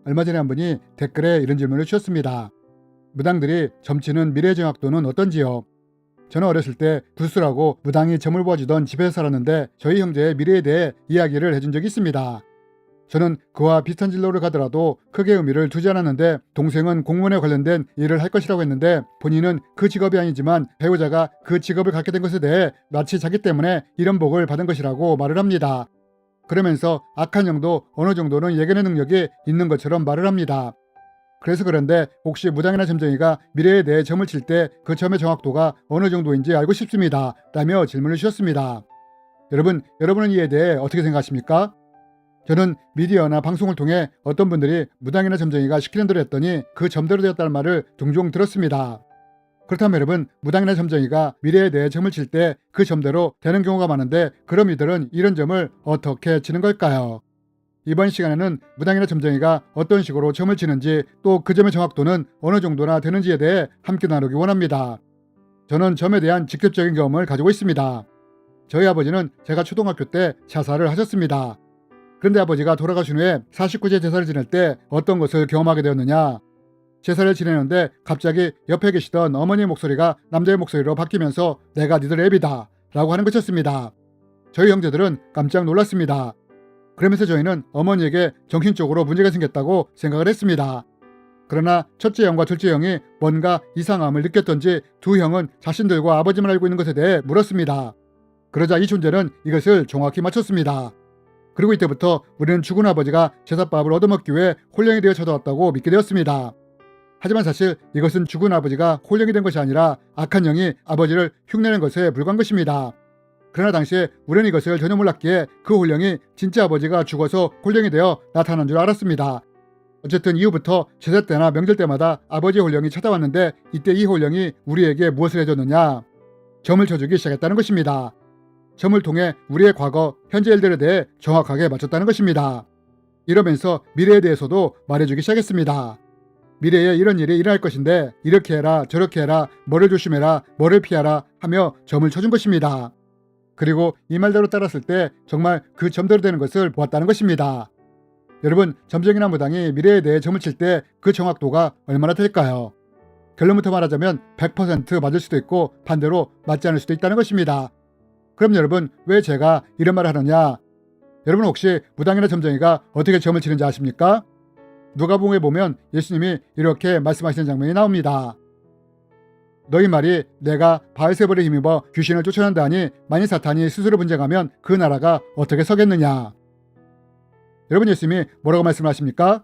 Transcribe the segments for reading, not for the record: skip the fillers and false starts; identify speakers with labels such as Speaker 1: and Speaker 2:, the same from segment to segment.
Speaker 1: 얼마 전에 한 분이 댓글에 이런 질문을 주셨습니다. 무당들이 점치는 미래 정확도는 어떤지요? 저는 어렸을 때 불수라고 무당이 점을 보아주던 집에서 살았는데 저희 형제의 미래에 대해 이야기를 해준 적이 있습니다. 저는 그와 비슷한 진로를 가더라도 크게 의미를 두지 않았는데 동생은 공무원에 관련된 일을 할 것이라고 했는데 본인은 그 직업이 아니지만 배우자가 그 직업을 갖게 된 것에 대해 마치 자기 때문에 이런 복을 받은 것이라고 말을 합니다. 그러면서 악한 영도 어느 정도는 예견의 능력이 있는 것처럼 말을 합니다. 그래서 그런데 혹시 무당이나 점쟁이가 미래에 대해 점을 칠 때 그 점의 정확도가 어느 정도인지 알고 싶습니다. 라며 질문을 주셨습니다. 여러분은 이에 대해 어떻게 생각하십니까? 저는 미디어나 방송을 통해 어떤 분들이 무당이나 점쟁이가 시키는 대로 했더니 그 점대로 되었다는 말을 종종 들었습니다. 그렇다면 여러분, 무당이나 점쟁이가 미래에 대해 점을 칠 때 그 점대로 되는 경우가 많은데 그럼 이들은 이런 점을 어떻게 치는 걸까요? 이번 시간에는 무당이나 점쟁이가 어떤 식으로 점을 치는지 또 그 점의 정확도는 어느 정도나 되는지에 대해 함께 나누기 원합니다. 저는 점에 대한 직접적인 경험을 가지고 있습니다. 저희 아버지는 제가 초등학교 때 자살을 하셨습니다. 그런데 아버지가 돌아가신 후에 49제 제사를 지낼 때 어떤 것을 경험하게 되었느냐? 제사를 지내는데 갑자기 옆에 계시던 어머니의 목소리가 남자의 목소리로 바뀌면서 내가 니들 애비다 라고 하는 것이었습니다. 저희 형제들은 깜짝 놀랐습니다. 그러면서 저희는 어머니에게 정신적으로 문제가 생겼다고 생각을 했습니다. 그러나 첫째 형과 둘째 형이 뭔가 이상함을 느꼈던지 두 형은 자신들과 아버지만 알고 있는 것에 대해 물었습니다. 그러자 이 존재는 이것을 정확히 맞췄습니다. 그리고 이때부터 우리는 죽은 아버지가 제사밥을 얻어먹기 위해 홀령이 되어 찾아왔다고 믿게 되었습니다. 하지만 사실 이것은 죽은 아버지가 홀령이 된 것이 아니라 악한 영이 아버지를 흉내낸 것에 불과한 것입니다. 그러나 당시에 우리는 이것을 전혀 몰랐기에 그 홀령이 진짜 아버지가 죽어서 홀령이 되어 나타난 줄 알았습니다. 어쨌든 이후부터 제사 때나 명절 때마다 아버지의 홀령이 찾아왔는데 이때 이 홀령이 우리에게 무엇을 해줬느냐? 점을 쳐주기 시작했다는 것입니다. 점을 통해 우리의 과거, 현재 일들에 대해 정확하게 맞췄다는 것입니다. 이러면서 미래에 대해서도 말해주기 시작했습니다. 미래에 이런 일이 일어날 것인데 이렇게 해라, 저렇게 해라, 뭐를 조심해라, 뭐를 피하라 하며 점을 쳐준 것입니다. 그리고 이 말대로 따랐을 때 정말 그 점대로 되는 것을 보았다는 것입니다. 여러분, 점쟁이나 무당이 미래에 대해 점을 칠 때 그 정확도가 얼마나 될까요? 결론부터 말하자면 100% 맞을 수도 있고 반대로 맞지 않을 수도 있다는 것입니다. 그럼 여러분, 왜 제가 이런 말을 하느냐? 여러분 혹시 무당이나 점쟁이가 어떻게 점을 치는지 아십니까? 누가복음에 보면 예수님이 이렇게 말씀하시는 장면이 나옵니다. 너희 말이 내가 바알세불에 힘입어 귀신을 쫓아낸다 하니 만일 사탄이 스스로 분쟁하면 그 나라가 어떻게 서겠느냐? 여러분, 예수님이 뭐라고 말씀하십니까?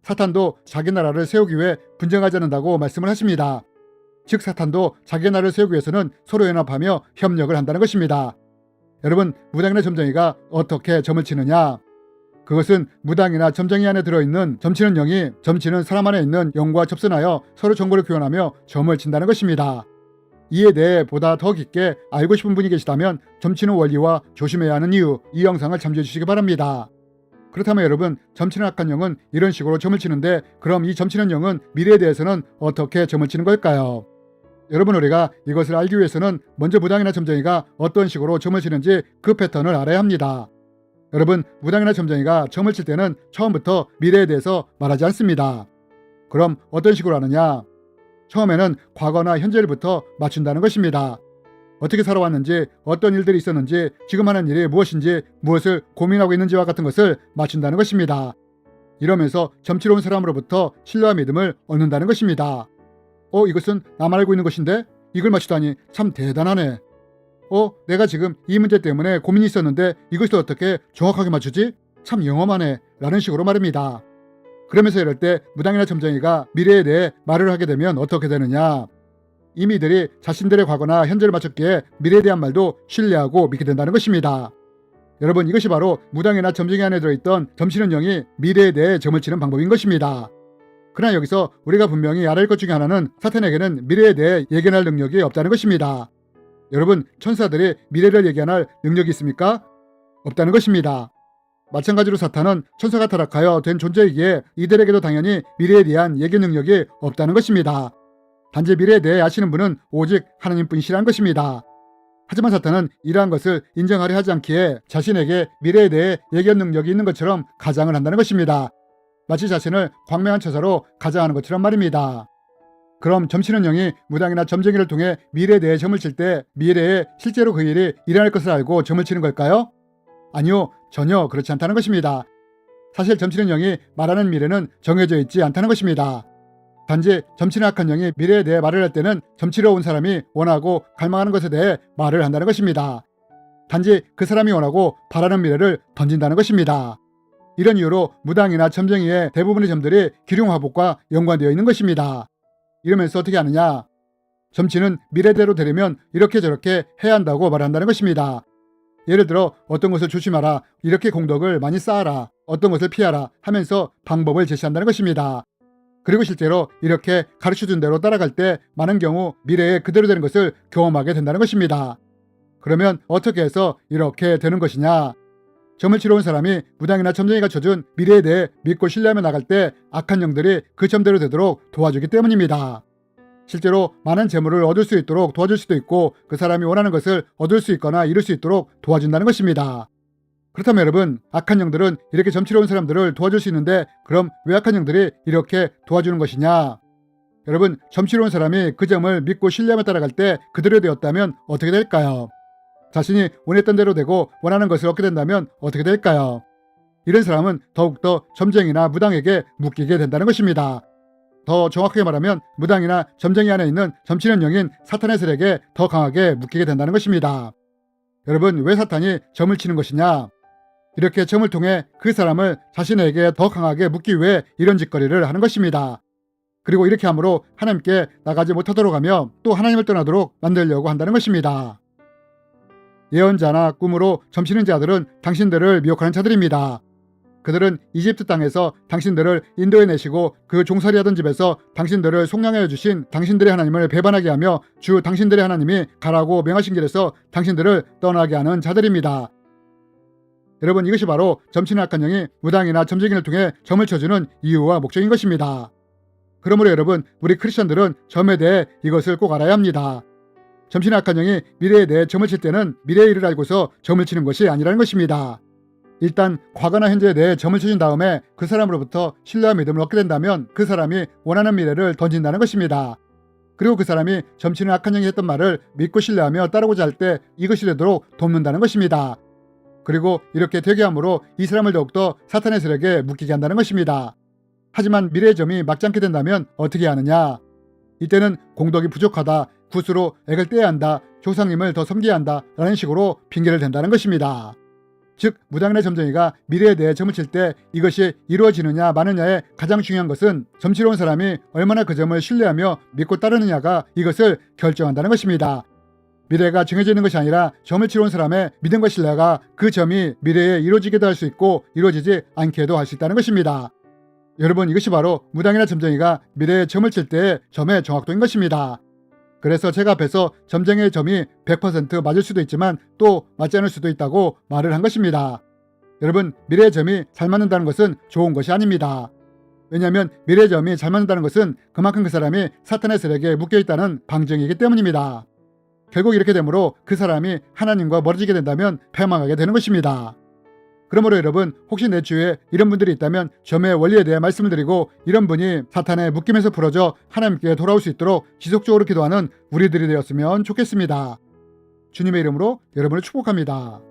Speaker 1: 사탄도 자기 나라를 세우기 위해 분쟁하지 않는다고 말씀을 하십니다. 즉 사탄도 자기 나라를 세우기 위해서는 서로 연합하며 협력을 한다는 것입니다. 여러분, 무당이나 점쟁이가 어떻게 점을 치느냐? 그것은 무당이나 점쟁이 안에 들어있는 점치는 영이 점치는 사람 안에 있는 영과 접선하여 서로 정보를 교환하며 점을 친다는 것입니다. 이에 대해 보다 더 깊게 알고 싶은 분이 계시다면 점치는 원리와 조심해야 하는 이유, 이 영상을 참조해 주시기 바랍니다. 그렇다면 여러분, 점치는 악한 영은 이런 식으로 점을 치는데 그럼 이 점치는 영은 미래에 대해서는 어떻게 점을 치는 걸까요? 여러분, 우리가 이것을 알기 위해서는 먼저 무당이나 점쟁이가 어떤 식으로 점을 치는지 그 패턴을 알아야 합니다. 여러분, 무당이나 점쟁이가 점을 칠 때는 처음부터 미래에 대해서 말하지 않습니다. 그럼 어떤 식으로 하느냐? 처음에는 과거나 현재일부터 맞춘다는 것입니다. 어떻게 살아왔는지, 어떤 일들이 있었는지, 지금 하는 일이 무엇인지, 무엇을 고민하고 있는지와 같은 것을 맞춘다는 것입니다. 이러면서 점치러 온 사람으로부터 신뢰와 믿음을 얻는다는 것입니다. 이것은 나만 알고 있는 것인데 이걸 맞추다니 참 대단하네. 내가 지금 이 문제 때문에 고민이 있었는데 이것을 어떻게 정확하게 맞추지? 참 영험하네. 라는 식으로 말입니다. 그러면서 이럴 때 무당이나 점쟁이가 미래에 대해 말을 하게 되면 어떻게 되느냐? 이미 이들이 자신들의 과거나 현재를 맞췄기에 미래에 대한 말도 신뢰하고 믿게 된다는 것입니다. 여러분, 이것이 바로 무당이나 점쟁이 안에 들어있던 점치는 영이 미래에 대해 점을 치는 방법인 것입니다. 그러나 여기서 우리가 분명히 알아야 할 것 중에 하나는 사탄에게는 미래에 대해 예견할 능력이 없다는 것입니다. 여러분, 천사들이 미래를 예견할 능력이 있습니까? 없다는 것입니다. 마찬가지로 사탄은 천사가 타락하여 된 존재이기에 이들에게도 당연히 미래에 대한 예견 능력이 없다는 것입니다. 단지 미래에 대해 아시는 분은 오직 하나님뿐이시라는 것입니다. 하지만 사탄은 이러한 것을 인정하려 하지 않기에 자신에게 미래에 대해 예견 능력이 있는 것처럼 가장을 한다는 것입니다. 마치 자신을 광명한 처사로 가장하는 것처럼 말입니다. 그럼 점치는 영이 무당이나 점쟁이를 통해 미래에 대해 점을 칠 때 미래에 실제로 그 일이 일어날 것을 알고 점을 치는 걸까요? 아니요, 전혀 그렇지 않다는 것입니다. 사실 점치는 영이 말하는 미래는 정해져 있지 않다는 것입니다. 단지 점치는 악한 영이 미래에 대해 말을 할 때는 점치러 온 사람이 원하고 갈망하는 것에 대해 말을 한다는 것입니다. 단지 그 사람이 원하고 바라는 미래를 던진다는 것입니다. 이런 이유로 무당이나 점쟁이의 대부분의 점들이 기륭화복과 연관되어 있는 것입니다. 이러면서 어떻게 하느냐? 점치는 미래대로 되려면 이렇게 저렇게 해야 한다고 말한다는 것입니다. 예를 들어 어떤 것을 조심하라, 이렇게 공덕을 많이 쌓아라, 어떤 것을 피하라 하면서 방법을 제시한다는 것입니다. 그리고 실제로 이렇게 가르쳐준 대로 따라갈 때 많은 경우 미래에 그대로 되는 것을 경험하게 된다는 것입니다. 그러면 어떻게 해서 이렇게 되는 것이냐? 점을 치러 온 사람이 무당이나 점쟁이가 쳐준 미래에 대해 믿고 신뢰하며 나갈 때 악한 영들이 그 점대로 되도록 도와주기 때문입니다. 실제로 많은 재물을 얻을 수 있도록 도와줄 수도 있고 그 사람이 원하는 것을 얻을 수 있거나 이룰 수 있도록 도와준다는 것입니다. 그렇다면 여러분, 악한 영들은 이렇게 점치러 온 사람들을 도와줄 수 있는데 그럼 왜 악한 영들이 이렇게 도와주는 것이냐? 여러분, 점치러 온 사람이 그 점을 믿고 신뢰하며 따라갈 때 그대로 되었다면 어떻게 될까요? 자신이 원했던 대로 되고 원하는 것을 얻게 된다면 어떻게 될까요? 이런 사람은 더욱더 점쟁이나 무당에게 묶이게 된다는 것입니다. 더 정확하게 말하면 무당이나 점쟁이 안에 있는 점치는 영인 사탄의 세력에 더 강하게 묶이게 된다는 것입니다. 여러분, 왜 사탄이 점을 치는 것이냐? 이렇게 점을 통해 그 사람을 자신에게 더 강하게 묶기 위해 이런 짓거리를 하는 것입니다. 그리고 이렇게 함으로 하나님께 나가지 못하도록 하며 또 하나님을 떠나도록 만들려고 한다는 것입니다. 예언자나 꿈으로 점치는 자들은 당신들을 미혹하는 자들입니다. 그들은 이집트 땅에서 당신들을 인도해 내시고 그 종살이 하던 집에서 당신들을 속량하여 주신 당신들의 하나님을 배반하게 하며 주 당신들의 하나님이 가라고 명하신 길에서 당신들을 떠나게 하는 자들입니다. 여러분, 이것이 바로 점치는 악한 영이 무당이나 점쟁이를 통해 점을 쳐주는 이유와 목적인 것입니다. 그러므로 여러분, 우리 크리스천들은 점에 대해 이것을 꼭 알아야 합니다. 점치는 악한 영이 미래에 대해 점을 칠 때는 미래의 일을 알고서 점을 치는 것이 아니라는 것입니다. 일단 과거나 현재에 대해 점을 쳐준 다음에 그 사람으로부터 신뢰와 믿음을 얻게 된다면 그 사람이 원하는 미래를 던진다는 것입니다. 그리고 그 사람이 점치는 악한 영이 했던 말을 믿고 신뢰하며 따르고자 할 때 이것이 되도록 돕는다는 것입니다. 그리고 이렇게 되게 함으로 이 사람을 더욱더 사탄의 세력에 묶이게 한다는 것입니다. 하지만 미래의 점이 맞지 않게 된다면 어떻게 하느냐? 이때는 공덕이 부족하다, 굿으로 액을 떼야 한다, 조상님을 더 섬겨야 한다 라는 식으로 핑계를 댄다는 것입니다. 즉 무당이나 점쟁이가 미래에 대해 점을 칠 때 이것이 이루어지느냐 마느냐에 가장 중요한 것은 점치러 온 사람이 얼마나 그 점을 신뢰하며 믿고 따르느냐가 이것을 결정한다는 것입니다. 미래가 정해져 있는 것이 아니라 점을 치러 온 사람의 믿음과 신뢰가 그 점이 미래에 이루어지게도 할 수 있고 이루어지지 않게도 할 수 있다는 것입니다. 여러분, 이것이 바로 무당이나 점쟁이가 미래에 점을 칠 때의 점의 정확도인 것입니다. 그래서 제가 앞에서 점쟁이의 점이 100% 맞을 수도 있지만 또 맞지 않을 수도 있다고 말을 한 것입니다. 여러분, 미래의 점이 잘 맞는다는 것은 좋은 것이 아닙니다. 왜냐하면 미래의 점이 잘 맞는다는 것은 그만큼 그 사람이 사탄의 세력에 묶여있다는 방증이기 때문입니다. 결국 이렇게 되므로 그 사람이 하나님과 멀어지게 된다면 패망하게 되는 것입니다. 그러므로 여러분, 혹시 내 주위에 이런 분들이 있다면 점의 원리에 대해 말씀을 드리고 이런 분이 사탄의 묶임에서 풀어져 하나님께 돌아올 수 있도록 지속적으로 기도하는 우리들이 되었으면 좋겠습니다. 주님의 이름으로 여러분을 축복합니다.